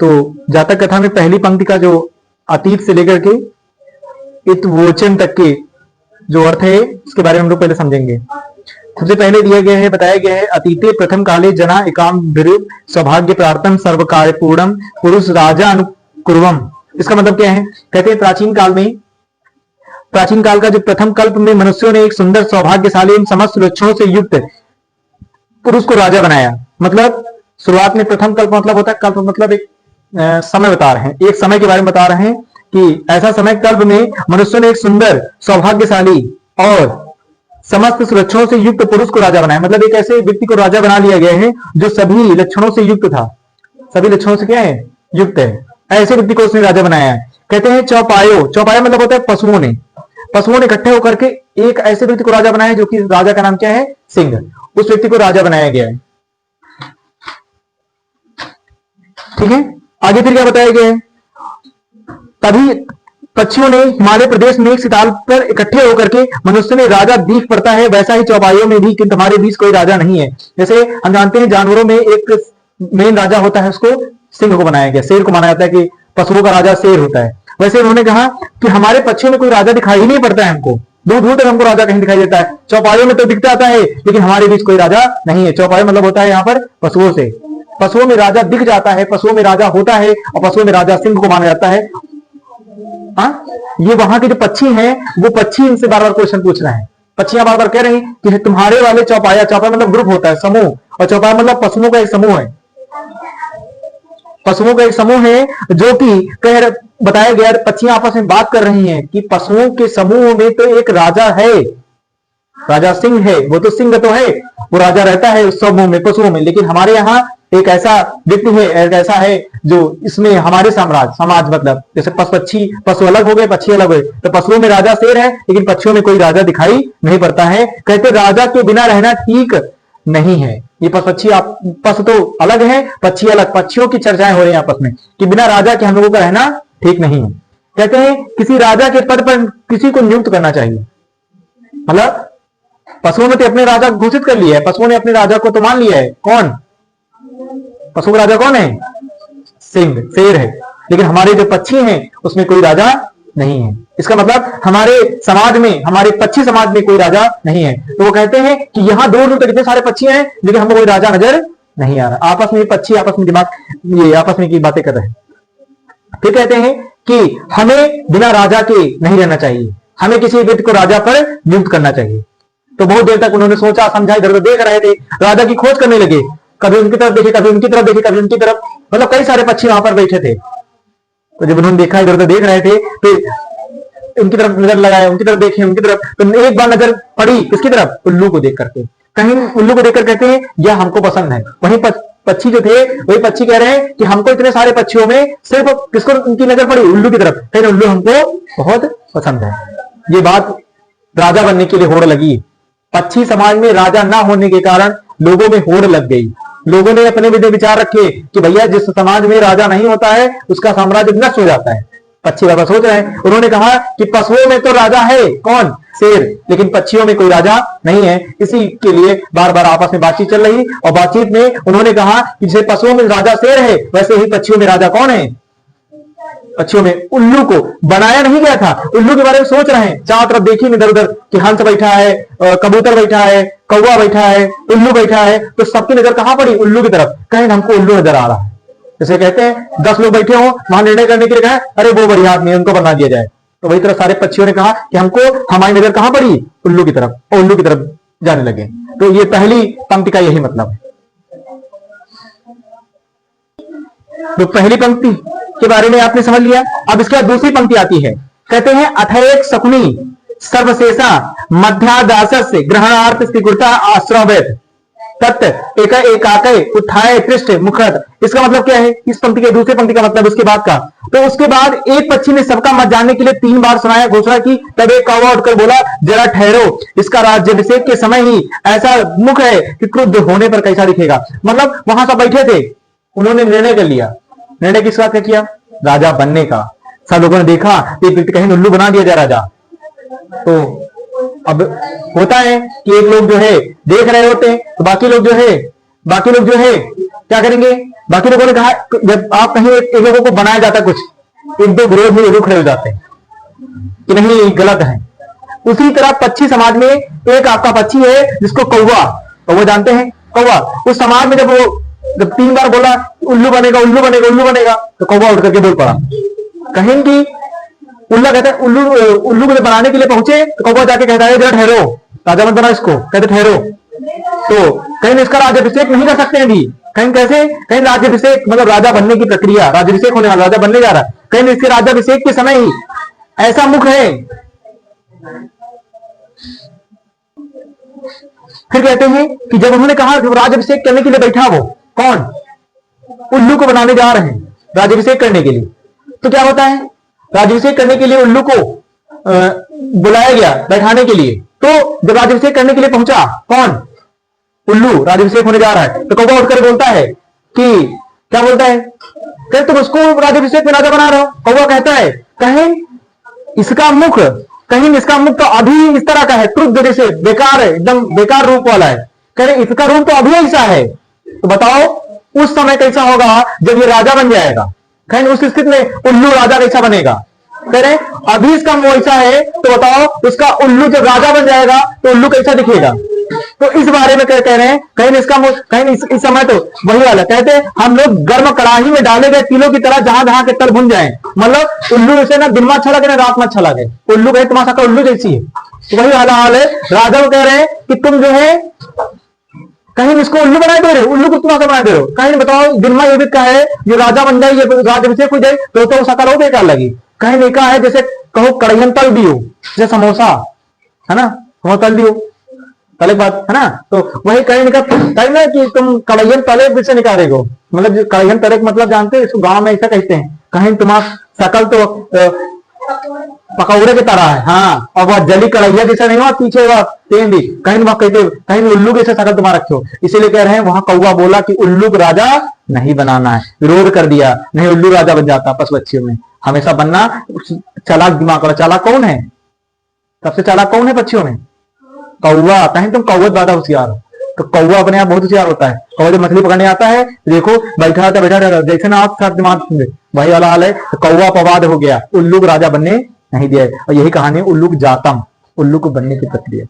तो जातक कथा में पहली पंक्ति का जो अतीत से लेकर के इतवोचन तक के जो अर्थ है उसके बारे में हम लोग पहले समझेंगे। सबसे पहले दिया गया है, बताया गया है, अतीते प्रथम काले जना एकाम विरुद्ध सौभाग्य प्रार्थम सर्व कार्य पूर्णम पुरुष राजा अनुकुर्वम। इसका मतलब क्या है? कहते हैं प्राचीन काल का जो प्रथम कल्प में मनुष्यों ने एक सुंदर सौभाग्यशाली एवं समस्त लक्षणों से युक्त पुरुष को राजा बनाया। मतलब शुरुआत में प्रथम कल्प मतलब होता है, कल्प मतलब एक समय बता रहे हैं, एक समय के बारे में बता रहे हैं कि ऐसा समय कल्प में मनुष्यों ने एक सुंदर सौभाग्यशाली और समस्त लक्षणों से युक्त पुरुष को राजा बनाया। मतलब एक ऐसे व्यक्ति को राजा बना लिया गया है जो सभी लक्षणों से युक्त था, सभी लक्षणों से क्या है? युक्त है। ऐसे व्यक्ति को उसने राजा बनाया है। कहते हैं चौपायो, चौपाया मतलब होता है पशुओं ने इकट्ठे होकर के एक ऐसे व्यक्ति को राजा बनाया है जो कि राजा का नाम क्या है? सिंह। उस व्यक्ति को राजा बनाया गया है। ठीक है, आगे फिर क्या बताया गया है? तभी पक्षियों ने हिमालय प्रदेश में एक सिताल पर इकट्ठे होकर के मनुष्य में राजा दीख पड़ता है, वैसा ही चौपाइयों में भी कि तुम्हारे बीच कोई राजा नहीं है। जैसे हम जानते हैं जानवरों में एक मेन राजा होता है, उसको सिंह को बनाया गया, शेर को माना जाता है कि पशुओं का राजा शेर होता है। वैसे उन्होंने कहा कि हमारे पक्षियों में कोई राजा दिखाई ही नहीं पड़ता है, हमको दूर दूर तक हमको राजा कहीं दिखाई देता है, चौपाइयों में तो दिखता आता है लेकिन हमारे बीच कोई राजा नहीं है। चौपाई मतलब होता है यहाँ पर पशुओं से, पशुओं में राजा दिख जाता है, पशुओं में राजा होता है और पशुओं में राजा सिंह को माना जाता है। ये वहां के जो पक्षी हैं वो पक्षी इनसे बार बार क्वेश्चन पूछ रहे हैं। पक्षियां बार बार कह रही कि तुम्हारे वाले चौपाया, चौपाया मतलब ग्रुप होता है, समूह, और चौपाया मतलब पशुओं का एक समूह है, पशुओं का एक समूह है जो कि बताया गया, पक्षियां आपस में बात कर रही हैं कि पशुओं के समूह में तो एक राजा है, राजा सिंह है, वो तो सिंह तो है, वो राजा रहता है उस समूह में, पशुओं में, लेकिन हमारे यहाँ एक ऐसा व्यक्ति है, एक ऐसा है जो इसमें हमारे समाज मतलब जैसे पशु अलग हो गए, पक्षी अलग हो गए, तो पशुओं में राजा शेर है लेकिन पक्षियों में कोई राजा दिखाई नहीं पड़ता है। कहते राजा के बिना रहना ठीक नहीं है। ये पशु तो अलग है, पक्षी अलग, पक्षियों की चर्चाएं हो रही है आपस में कि बिना राजा के हम लोगों का रहना ठीक नहीं है। कहते हैं किसी राजा के पद पर किसी को नियुक्त करना चाहिए। मतलब पशुओं ने तो अपने राजा घोषित कर लिया है, पशुओं ने अपने राजा को तो मान लिया है। कौन? पशु का राजा कौन है? सिंह, शेर है, लेकिन हमारे जो पक्षी हैं उसमें कोई राजा नहीं है। इसका मतलब हमारे समाज में, हमारे पक्षी समाज में कोई राजा नहीं है। तो वो कहते हैं कि यहां दूर दूर तक इतने सारे पक्षी हैं लेकिन हमको कोई राजा नजर नहीं आ रहा। आपस में पक्षी आपस में ये आपस में की बातें कर रहे हैं। फिर कहते हैं कि हमें बिना राजा के नहीं रहना चाहिए, हमें किसी व्यक्ति को राजा पर नियुक्त करना चाहिए। तो बहुत देर तक उन्होंने सोचा समझा, इधर उधर देख रहे थे, राजा की खोज करने लगे, कभी उनकी तरफ देखे, कभी उनकी तरफ देखे, कभी उनकी तरफ, मतलब कई सारे पक्षी वहां पर बैठे थे। तो जब उन्होंने देखा, इधर उधर देख रहे थे, तो उनकी तरफ नजर लगाया, उनकी तरफ देखे, उनकी तरफ, तो एक बार नजर पड़ी किसकी तरफ? उल्लू को देख करके। कहीं उल्लू को देखकर कहते हैं यह हमको पसंद है। वहीं पक्षी जो थे वही पक्षी कह रहे हैं कि हमको इतने सारे पक्षियों में सिर्फ किसको उनकी नजर पड़ी? उल्लू की तरफ। फिर उल्लू हमको बहुत पसंद है। ये बात राजा बनने के लिए होड़ लगी। पक्षी समाज में राजा ना होने के कारण लोगों में होड़ लग गई। लोगों ने अपने विचार रखे कि भैया जिस समाज में राजा नहीं होता है उसका साम्राज्य नष्ट हो जाता है। पक्षी बाबा सोच रहे हैं, उन्होंने कहा कि पशुओं में तो राजा है, कौन? शेर, लेकिन पक्षियों में कोई राजा नहीं है। इसी के लिए बार बार आपस में बातचीत चल रही, और बातचीत में उन्होंने कहा कि जैसे पशुओं में राजा शेर है वैसे ही पक्षियों में राजा कौन है? पक्षियों में उल्लू को बनाया नहीं गया था। उल्लू के बारे में सोच रहे हैं, चारों तरफ देखिए इधर उधर कि हंस बैठा है, कबूतर बैठा है, कौवा बैठा है, उल्लू बैठा है, तो सबकी नजर कहां पड़ी? उल्लू की तरफ। कहीं हमको उल्लू नजर आ रहा है। जैसे कहते हैं 10 लोग बैठे हो, वहां निर्णय करने के लिए कहा अरे वो बढ़िया आदमी है, उनको बना दिया जाए, तो वही तरह सारे पक्षियों ने कहा कि हमको हमारी नजर कहां पड़ी? उल्लू की तरफ, और उल्लू की तरफ जाने लगे। तो ये पहली पंक्ति का यही मतलब है। तो पहली पंक्ति के बारे में आपने समझ लिया। अब इसके बाद दूसरी पंक्ति आती है, कहते हैं अथैक शकुनी सर्वशेषा मध्यादास से ग्रहणार्थ स्थिरता आश्रवैत तत् एकाकय उठाए पृष्ठ मुखद। इसका मतलब क्या है? इस पंक्ति के दूसरी पंक्ति का मतलब उसके बाद का। तो उसके बाद एक पक्षी ने सबका मत जानने के लिए 3 बार सुनाया, घोषणा की। तब एक कौवा उठकर बोला जरा ठहरो, इसका राज्याभिषेक के समय ही ऐसा मुख है कि क्रुद्ध होने पर कैसा दिखेगा। मतलब वहां सब बैठे थे, उन्होंने निर्णय कर लिया। निर्णय किस बात का किया? राजा बनने का। सब लोगों ने देखा एक व्यक्ति कहीं उल्लू बना दिया जाए राजा। तो अब होता है कि एक लोग जो है देख रहे होते हैं, तो बाकी लोग जो है बाकी लोग जो है क्या करेंगे, बाकी लोगों ने कहा, जब आप कहीं एक लोगों को बनाया जाता है कुछ, एक दो विरोध में ये लोग खड़े हो जाते हैं कि नहीं गलत है। उसी तरह पक्षी समाज में एक आपका पक्षी है जिसको कौवा जानते हैं, कौवा। उस समाज में जब 3 बार बोला उल्लू बनेगा उल्लू बनेगा उल्लू बनेगा, तो कौवा उठ करके बोल पड़ा। कहीं की उल्लू कहते हैं, उल्लू को बनाने के लिए पहुंचे तो कौवा जाके कहता है जरा ठहरो, राजा मत बना इसको, कहते ठहरो। तो कहीं इसका राज्याभिषेक नहीं कर सकते हैं अभी, कहीं कैसे, कहीं राज्याभिषेक मतलब राजा बनने की प्रक्रिया, राज्याभिषेक होने वाला, राजा बनने जा रहा है, कहीं इसके राज्याभिषेक के समय ही ऐसा मुख है। फिर कहते हैं कि जब उन्होंने कहा कि राज्याभिषेक करने के लिए बैठा, वो कौन, उल्लू को बनाने जा रहे हैं राज्याभिषेक करने के लिए, तो क्या होता है, राज्याभिषेक करने के लिए उल्लू को बुलाया गया बैठाने के लिए। तो जब राज्याभिषेक करने के लिए पहुंचा कौन, उल्लू, राज्याभिषेक होने जा रहा है, तो कौवा उठकर बोलता है कि क्या बोलता है, कहते तुम उसको राज्याभिषेक में राजा बना रहे हो। कौवा कहता है कहीं इसका मुख, कहीं इसका मुख तो अभी इस तरह का है, क्रुद्ध जैसे बेकार है, एकदम बेकार रूप वाला है, कह रहे इसका रूप तो अभी ऐसा है, तो बताओ उस समय कैसा होगा जब ये राजा बन जाएगा। कहीं उस स्थिति में उल्लू राजा कैसा बनेगा, कह रहे अभी इसका मुंह ऐसा है, तो बताओ उसका उल्लू जब राजा बन जाएगा तो उल्लू कैसा दिखेगा। तो इस बारे में कह रहे हैं कहीं इसका मुंह, कहीं इस समय तो वही वाला, कहते हैं हम लोग गर्म कड़ाही में डाले गए तिलों की तरह जहां जहां के तल भुन जाए, मतलब उल्लू जैसे ना दिन में अच्छा लगे ना रात में अच्छा लगे, उल्लू कहे तुम्हारा का उल्लू जैसी है, तो वही वाला हाल है। राजा को कह रहे हैं कि तुम जो है कहीं इसको उल्लू बना दे रहे हो, उल्लू को तुम्हारा बना दे रहे हो, कहीं बताओ दिन में ये भी कहा है जो राजा बन जाए, ये राज्याभिषेक हो जाए तो सकल हो बेकार लगी। कहीं लिखा है जैसे कहो कड़ाहियन तल दियो, जैसे समोसा है ना, वो तल दियो, तले बात है ना, तो वही कहीं निकाल कहीं ना कि तुम कड़ाहियन तले से निकाले हो, मतलब कड़ाहियन तले का मतलब जानते हैं, इसको गांव में ऐसा कहते हैं, कहीं तुम्हारा सकल तो पकौड़े की तरह है, हाँ, और वह जली कड़ाहिया जैसा नहीं हुआ, पीछे वह तेंदी, कहीं वहां कहते कहीं उल्लू के सकल तुम्हारा रखे हो। इसीलिए कह रहे हैं वहां कौवा बोला कि उल्लू को राजा नहीं बनाना है, विरोध कर दिया, नहीं उल्लू राजा बन जाता पशु पक्षियों में, हमेशा बनना चालाक दिमाग वाला। चालाक कौन है, सबसे चालाक कौन है पक्षियों में, कौवा। कहीं तुम कौवा ज्यादा होशियार हो, तो कौवा अपने आप बहुत होशियार होता है। कौवा जब मछली पकड़ने आता है देखो बैठा रहता जैसे ना आप साथ दिमाग वही वाला हाल है, तो कौवा अपवाद हो गया, उल्लू को राजा बनने नहीं दिया। और यही कहानी उल्लू की जातम, उल्लू को बनने की प्रक्रिया।